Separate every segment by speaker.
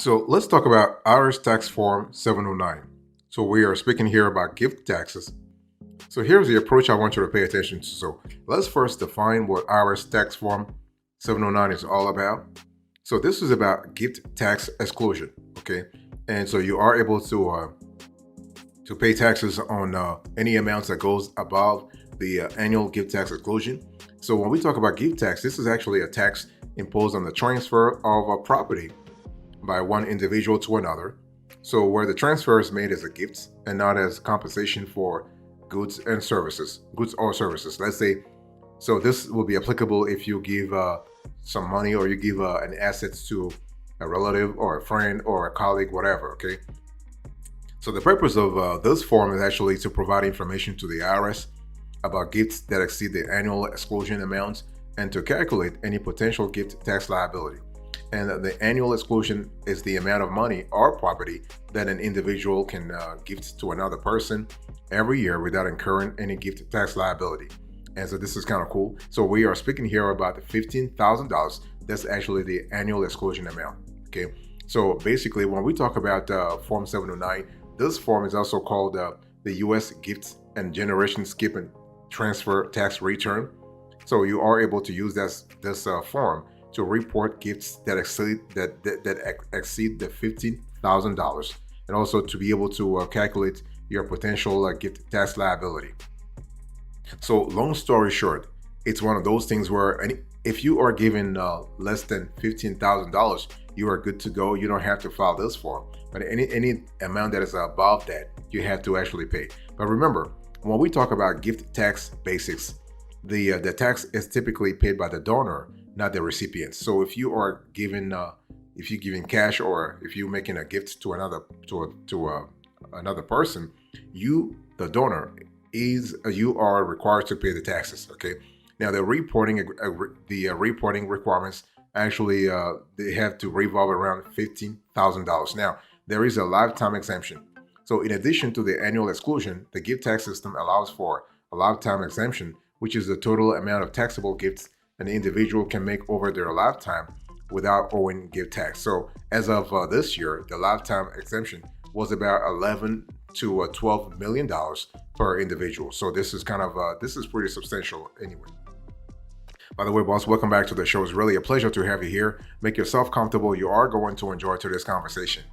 Speaker 1: So let's talk about IRS tax form 709. So we are speaking here about gift taxes. So here's the approach I want you to pay attention to. So let's first define what IRS tax form 709 is all about. So this is about gift tax exclusion, okay? And so you are able to pay taxes on any amounts that goes above the annual gift tax exclusion. So when we talk about gift tax, this is actually a tax imposed on the transfer of a property by one individual to another. So where the transfer is made as a gift and not as compensation for goods and services, goods or services. Let's say, so this will be applicable if you give some money or you give an asset to a relative or a friend or a colleague, whatever, okay? So the purpose of this form is actually to provide information to the IRS about gifts that exceed the annual exclusion amounts and to calculate any potential gift tax liability. And the annual exclusion is the amount of money or property that an individual can gift to another person every year without incurring any gift tax liability. And so this is kind of cool. So we are speaking here about the $15,000. That's actually the annual exclusion amount. Okay. So basically, when we talk about Form 709, this form is also called the U.S. Gift and Generation Skip and Transfer Tax Return. So you are able to use this form to report gifts that exceed the $15,000, and also to be able to calculate your potential gift tax liability. So long story short, it's one of those things where if you are given less than $15,000, you are good to go. You don't have to file this form. But any amount that is above that, you have to actually pay. But remember, when we talk about gift tax basics, the tax is typically paid by the donor, not the recipient. So if you are given if you're giving cash or if you're making a gift to another person, you, the donor, you are required to pay the taxes. Okay. Now the reporting requirements actually they have to revolve around $15,000. Now there is a lifetime exemption. So in addition to the annual exclusion, the gift tax system allows for a lifetime exemption, which is the total amount of taxable gifts an individual can make over their lifetime without owing gift tax. So as of this year, the lifetime exemption was about 11 to $12 million per individual. So this is this is pretty substantial anyway. By the way, boss, welcome back to the show. It's really a pleasure to have you here. Make yourself comfortable. You are going to enjoy today's conversation.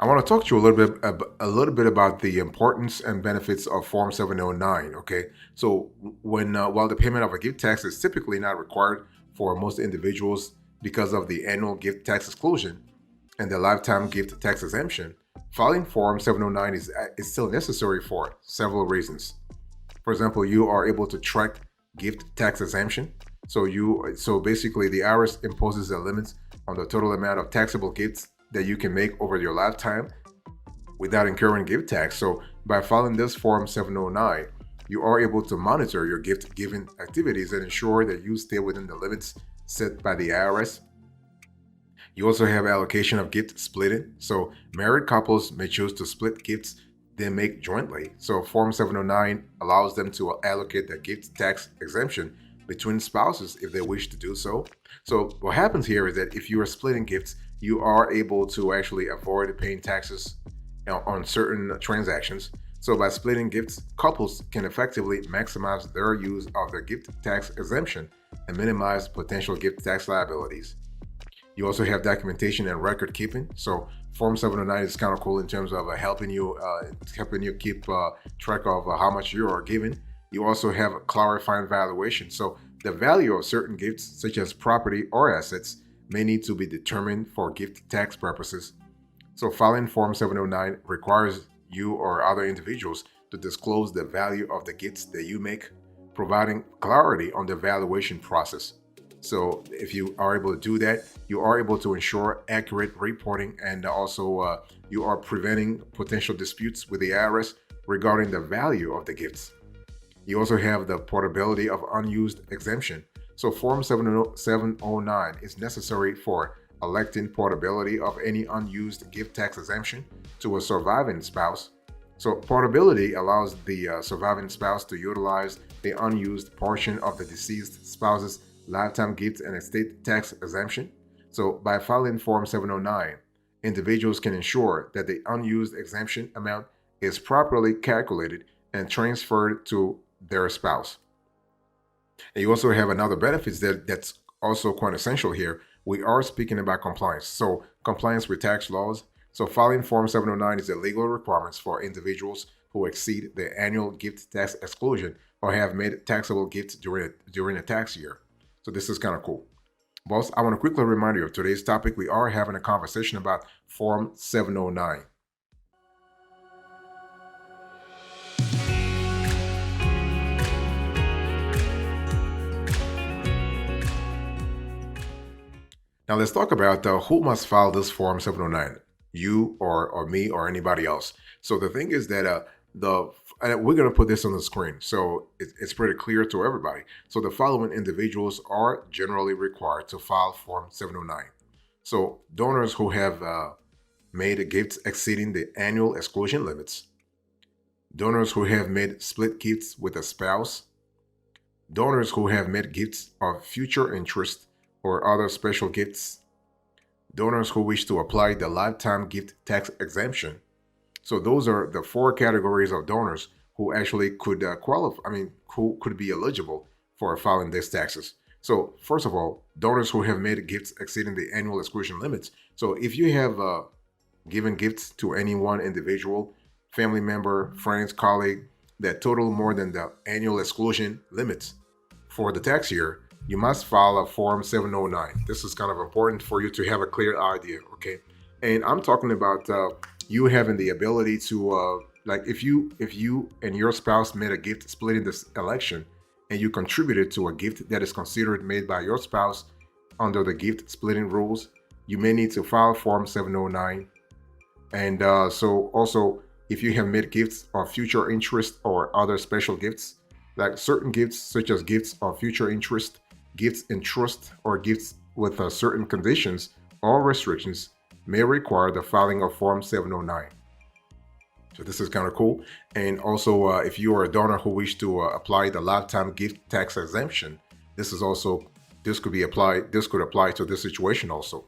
Speaker 1: I want to talk to you a little bit about the importance and benefits of Form 709. Okay, so while the payment of a gift tax is typically not required for most individuals because of the annual gift tax exclusion and the lifetime gift tax exemption, filing Form 709 is still necessary for several reasons. For example, you are able to track gift tax exemption. So basically, the IRS imposes a limit on the total amount of taxable gifts that you can make over your lifetime without incurring gift tax. So by filing this Form 709, you are able to monitor your gift giving activities and ensure that you stay within the limits set by the IRS. You also have allocation of gift splitting. So married couples may choose to split gifts they make jointly. So Form 709 allows them to allocate the gift tax exemption between spouses if they wish to do so. So what happens here is that if you are splitting gifts, you are able to actually avoid paying taxes on certain transactions. So by splitting gifts, couples can effectively maximize their use of the gift tax exemption and minimize potential gift tax liabilities. You also have documentation and record keeping. So Form 709 is kind of cool in terms of helping you keep track of how much you are giving. You also have a clarifying valuation. So the value of certain gifts, such as property or assets, may need to be determined for gift tax purposes. So filing Form 709 requires you or other individuals to disclose the value of the gifts that you make, providing clarity on the valuation process. So if you are able to do that, you are able to ensure accurate reporting, and also you are preventing potential disputes with the IRS regarding the value of the gifts. You also have the portability of unused exemption. So Form 709 is necessary for electing portability of any unused gift tax exemption to a surviving spouse. So portability allows the surviving spouse to utilize the unused portion of the deceased spouse's lifetime gift and estate tax exemption. So by filing Form 709, individuals can ensure that the unused exemption amount is properly calculated and transferred to their spouse. And you also have another benefits that's also quite essential here. We are speaking about compliance. So compliance with tax laws. So filing Form 709 is a legal requirement for individuals who exceed the annual gift tax exclusion or have made taxable gifts during a tax year. So this is kind of cool. Boss, I want to quickly remind you of today's topic. We are having a conversation about Form 709. Now let's talk about who must file this Form 709, you or me or anybody else. So the thing is that we're going to put this on the screen, so it's pretty clear to everybody. So the following individuals are generally required to file Form 709. So donors who have made gifts exceeding the annual exclusion limits, donors who have made split gifts with a spouse, donors who have made gifts of future interest or other special gifts, donors who wish to apply the lifetime gift tax exemption. So those are the four categories of donors who actually could qualify, who could be eligible for filing these taxes. So first of all, donors who have made gifts exceeding the annual exclusion limits. So if you have given gifts to any one individual, family member, friends, colleague that total more than the annual exclusion limits for the tax year, you must file a Form 709. This is kind of important for you to have a clear idea, okay? And I'm talking about you having the ability to, like if you and your spouse made a gift splitting this election and you contributed to a gift that is considered made by your spouse under the gift splitting rules, you may need to file Form 709. And so also, if you have made gifts of future interest or other special gifts, like certain gifts such as gifts of future interest, gifts in trust, or gifts with certain conditions or restrictions may require the filing of Form 709. So this is kind of cool. And also, if you are a donor who wish to apply the lifetime gift tax exemption, this could apply to this situation also.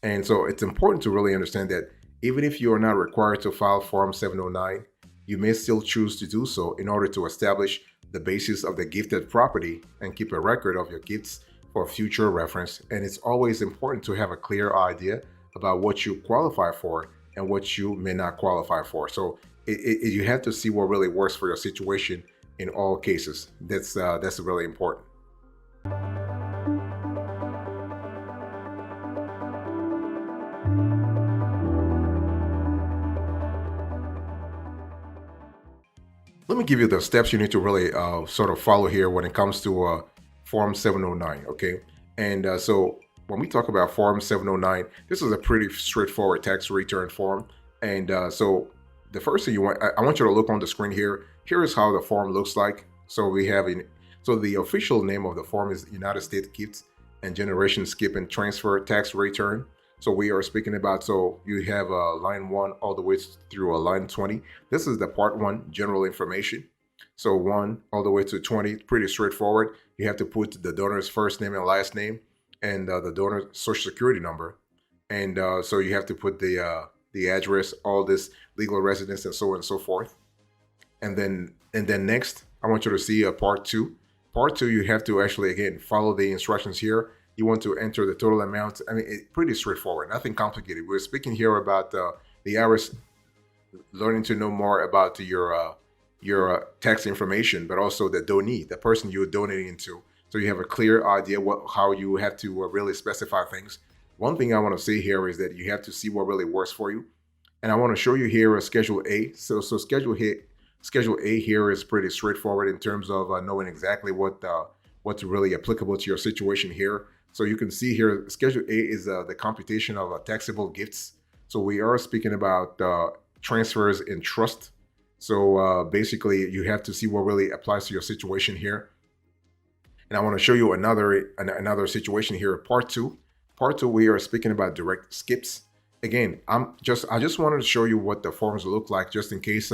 Speaker 1: And so it's important to really understand that even if you are not required to file Form 709, you may still choose to do so in order to establish the basis of the gifted property and keep a record of your gifts for future reference. And it's always important to have a clear idea about what you qualify for and what you may not qualify for. So you have to see what really works for your situation in all cases. That's really important. Let me give you the steps you need to really sort of follow here when it comes to Form 709, okay? And so when we talk about Form 709, this is a pretty straightforward tax return form. And so the first thing I want you to look on the screen here. Here is how the form looks like. So so the official name of the form is United States Gift and Generation Skip and Transfer Tax Return. So we are speaking about, so you have line 1 all the way through line 20. This is the part 1, general information. So 1 all the way to 20, pretty straightforward. You have to put the donor's first name and last name and the donor's social security number. And so you have to put the address, all this legal residence, and so on and so forth. And then next, I want you to see part 2. Part 2, you have to actually, again, follow the instructions here. You want to enter the total amount. I mean, it's pretty straightforward, nothing complicated. We're speaking here about the IRS learning to know more about your tax information, but also the donee, the person you're donating to. So you have a clear idea how you have to really specify things. One thing I want to say here is that you have to see what really works for you. And I want to show you here a Schedule A. So Schedule A here is pretty straightforward in terms of knowing exactly what's really applicable to your situation here. So you can see here, Schedule A is the computation of taxable gifts. So we are speaking about transfers in trust. So basically, you have to see what really applies to your situation here. And I want to show you another situation here. Part 2, we are speaking about direct skips. Again, I just wanted to show you what the forms look like, just in case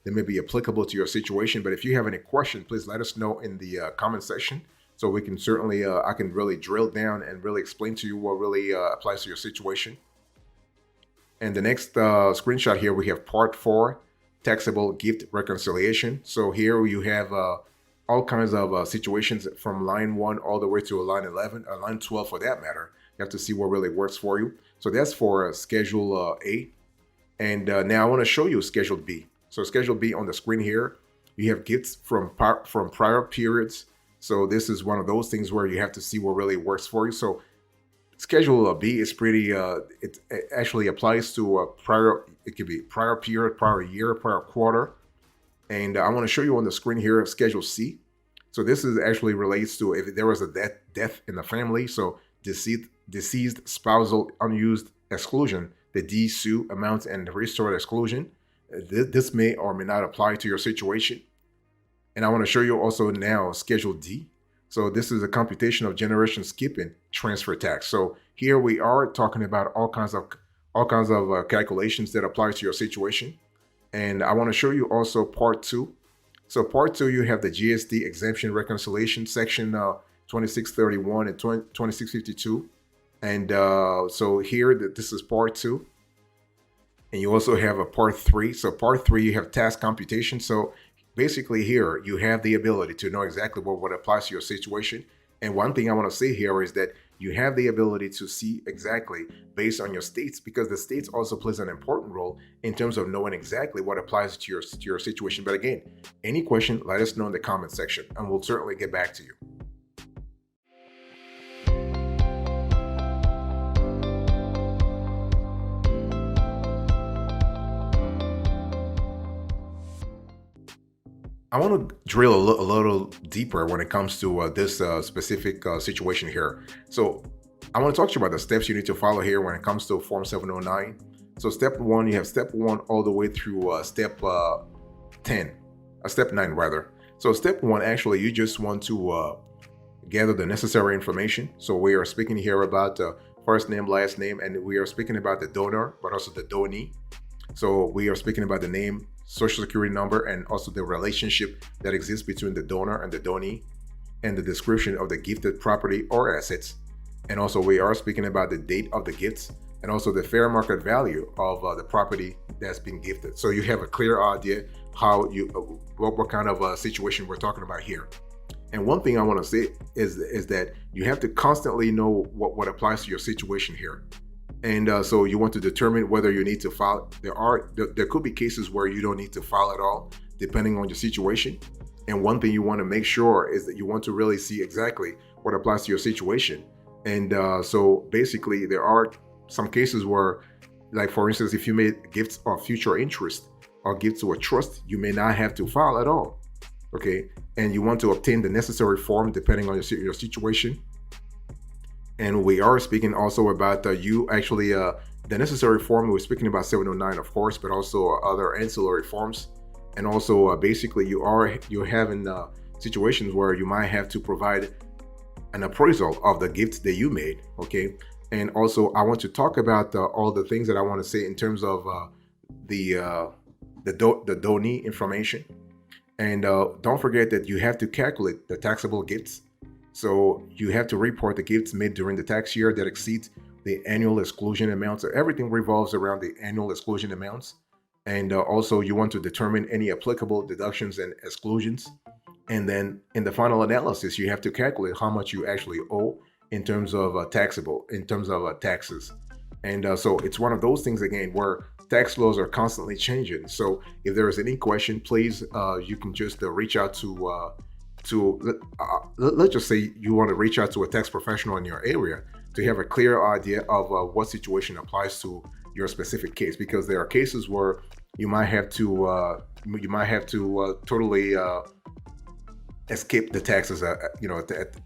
Speaker 1: that may be applicable to your situation. But if you have any question, please let us know in the comment section, so we can certainly, I can really drill down and really explain to you what really applies to your situation. And the next screenshot here, we have part 4, taxable gift reconciliation. So here you have all kinds of situations from line 1 all the way to line 11, line 12 for that matter. You have to see what really works for you. So that's for Schedule A. And now I want to show you Schedule B. So Schedule B on the screen here, you have gifts from prior periods. So this is one of those things where you have to see what really works for you. So Schedule B is pretty, it actually applies to it could be prior period, prior year, prior quarter. And I want to show you on the screen here of Schedule C. So this is actually relates to if there was a death in the family. So deceased spousal unused exclusion, the DSU amounts and the restored exclusion. This may or may not apply to your situation. And I want to show you also now Schedule D. So this is a computation of generation skipping transfer tax. So here we are talking about all kinds of calculations that apply to your situation. And I want to show you also part 2. So part 2, you have the GST exemption reconciliation section 2631 and 2652. And so here this is part 2. And you also have a part 3. So part 3, you have tax computation. So basically here you have the ability to know exactly what applies to your situation. And one thing I want to say here is that you have the ability to see exactly based on your states, because the states also plays an important role in terms of knowing exactly what applies to your situation. But again, any question, let us know in the comment section and we'll certainly get back to you. I want to drill a little deeper when it comes to this specific situation here. So I want to talk to you about the steps you need to follow here when it comes to Form 709. So step 1, you have step 1 all the way through step 9 rather. So step 1, actually, you just want to gather the necessary information. So we are speaking here about first name, last name, and we are speaking about the donor, but also the donee. So we are speaking about the name, social security number, and also the relationship that exists between the donor and the donee, and the description of the gifted property or assets. And also we are speaking about the date of the gifts and also the fair market value of the property that's been gifted. So you have a clear idea how you what kind of situation we're talking about here. And one thing I want to say is that you have to constantly know what applies to your situation here. And so you want to determine whether you need to file. There could be cases where you don't need to file at all, depending on your situation. And one thing you want to make sure is that you want to really see exactly what applies to your situation. And so basically, there are some cases where, like for instance, if you made gifts of future interest or gifts to a trust, you may not have to file at all. Okay, and you want to obtain the necessary form depending on your situation. And we are speaking also about the necessary form. We're speaking about 709, of course, but also other ancillary forms. And also basically you're having situations where you might have to provide an appraisal of the gifts that you made. Okay. And also I want to talk about all the things that I want to say in terms of the donee information. And don't forget that you have to calculate the taxable gifts. So you have to report the gifts made during the tax year that exceeds the annual exclusion amount. So everything revolves around the annual exclusion amounts. And also you want to determine any applicable deductions and exclusions. And then in the final analysis, you have to calculate how much you actually owe in terms of taxes. And so it's one of those things, again, where tax laws are constantly changing. So if there is any question, please, you can just reach out let's just say you want to reach out to a tax professional in your area to have a clear idea of what situation applies to your specific case, because there are cases where you might have to totally escape the taxes,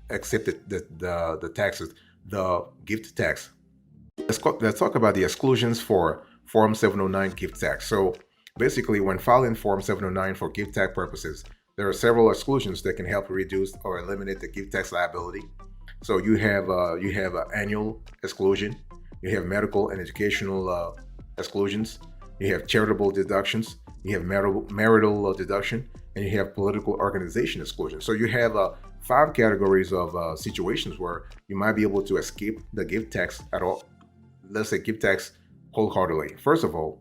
Speaker 1: accept the taxes, the gift tax. Let's talk about the exclusions for Form 709 gift tax. So basically, when filing Form 709 for gift tax purposes, there are several exclusions that can help reduce or eliminate the gift tax liability. So you have an annual exclusion, you have medical and educational exclusions, you have charitable deductions, you have marital deduction, and you have political organization exclusion. So you have 5 categories of situations where you might be able to escape the gift tax at all. Let's say gift tax wholeheartedly. First of all,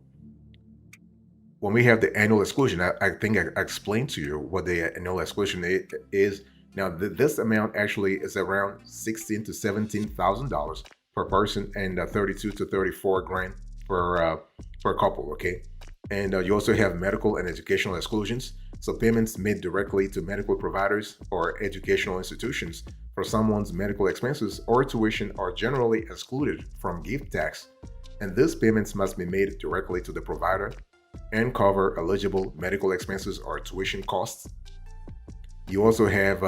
Speaker 1: when we have the annual exclusion, I think I explained to you what the annual exclusion is. Now, this amount actually is around $16,000 to $17,000 per person, and 32 to 34 grand per couple. Okay, and you also have medical and educational exclusions. So payments made directly to medical providers or educational institutions for someone's medical expenses or tuition are generally excluded from gift tax, and these payments must be made directly to the provider and cover eligible medical expenses or tuition costs. You also have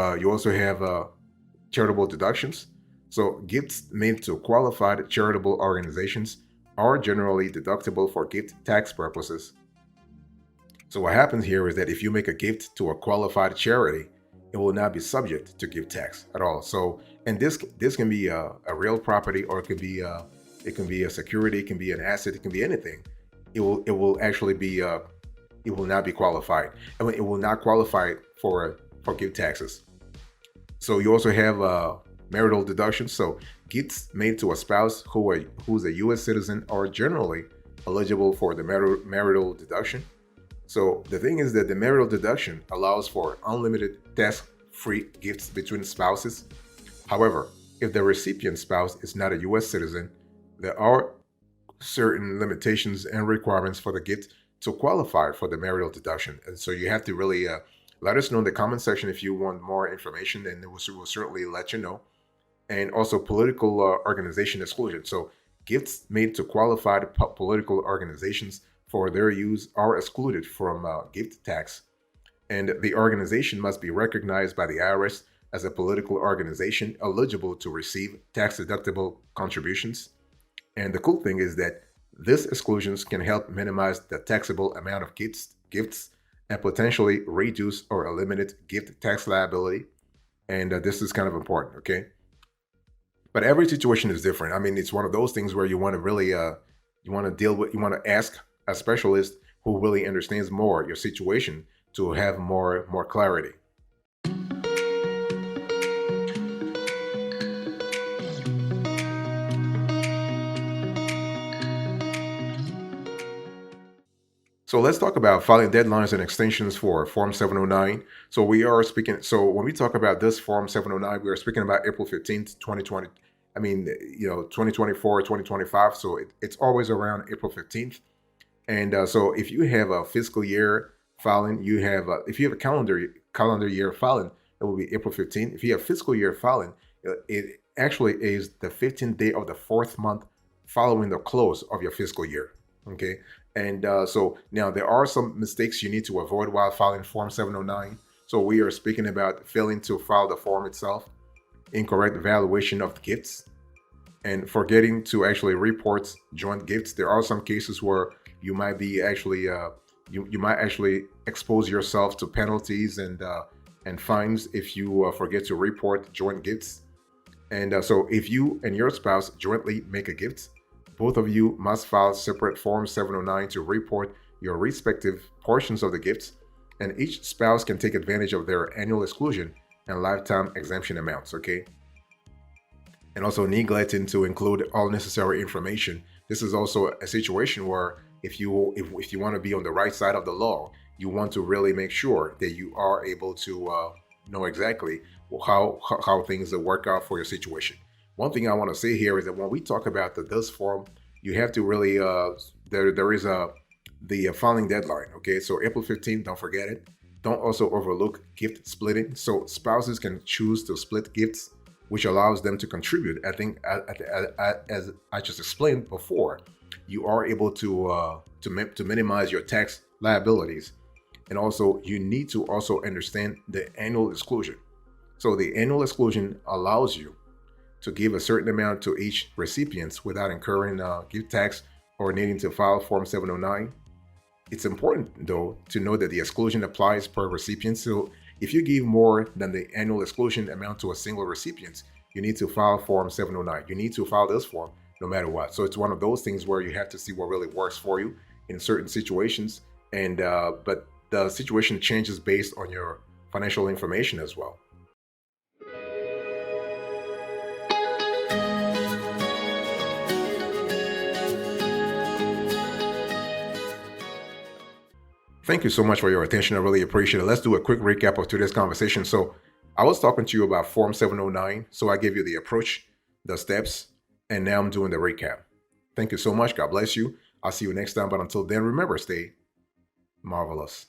Speaker 1: charitable deductions. So gifts made to qualified charitable organizations are generally deductible for gift tax purposes. So what happens here is that if you make a gift to a qualified charity, it will not be subject to gift tax at all. So, and this can be a real property, or it can be a security, it can be an asset, it can be anything. It will actually be it will not be qualified. I mean, it will not qualify for gift taxes. So you also have marital deductions. So gifts made to a spouse who's a U.S. citizen are generally eligible for the marital deduction. So the thing is that the marital deduction allows for unlimited tax-free gifts between spouses. However, if the recipient spouse is not a U.S. citizen, there are certain limitations and requirements for the gift to qualify for the marital deduction. And so you have to really let us know in the comment section if you want more information, and we'll certainly let you know. And also political organization exclusion. So gifts made to qualified political organizations for their use are excluded from gift tax. And the organization must be recognized by the IRS as a political organization eligible to receive tax-deductible contributions. And the cool thing is that these exclusions can help minimize the taxable amount of gifts and potentially reduce or eliminate gift tax liability. And this is kind of important, okay? But every situation is different. I mean, it's one of those things where you want to really, you want to ask a specialist who really understands more your situation to have more clarity. So let's talk about filing deadlines and extensions for Form 709. So when we talk about this Form 709, we are speaking about April 15th, 2020. I mean, 2024, 2025. So it's always around April 15th. And so if you have a fiscal year filing, if you have a calendar year filing, it will be April 15th. If you have fiscal year filing, it actually is the 15th day of the 4th month following the close of your fiscal year. Okay. And so now there are some mistakes you need to avoid while filing Form 709. So we are speaking about failing to file the form itself, incorrect valuation of gifts, and forgetting to actually report joint gifts. There are some cases where you might be actually you might actually expose yourself to penalties and fines if you forget to report joint gifts. And so if you and your spouse jointly make a gift, both of you must file separate Form 709 to report your respective portions of the gifts, and each spouse can take advantage of their annual exclusion and lifetime exemption amounts, okay? And also neglecting to include all necessary information. This is also a situation where if you want to be on the right side of the law, you want to really make sure that you are able to know exactly how things will work out for your situation. One thing I want to say here is that when we talk about this form, you have to really there is the filing deadline. Okay, so April 15th, don't forget it. Don't also overlook gift splitting. So spouses can choose to split gifts, which allows them to contribute. I think as I just explained before, you are able to minimize your tax liabilities, and also you need to also understand the annual exclusion. So the annual exclusion allows you to give a certain amount to each recipient without incurring gift tax or needing to file Form 709. It's important, though, to know that the exclusion applies per recipient. So if you give more than the annual exclusion amount to a single recipient, you need to file Form 709. You need to file this form no matter what. So it's one of those things where you have to see what really works for you in certain situations. and but the situation changes based on your financial information as well. Thank you so much for your attention. I really appreciate it. Let's do a quick recap of today's conversation. So, I was talking to you about Form 709. So, I gave you the approach, the steps, and now I'm doing the recap. Thank you so much. God bless you. I'll see you next time. But until then, remember, stay marvelous.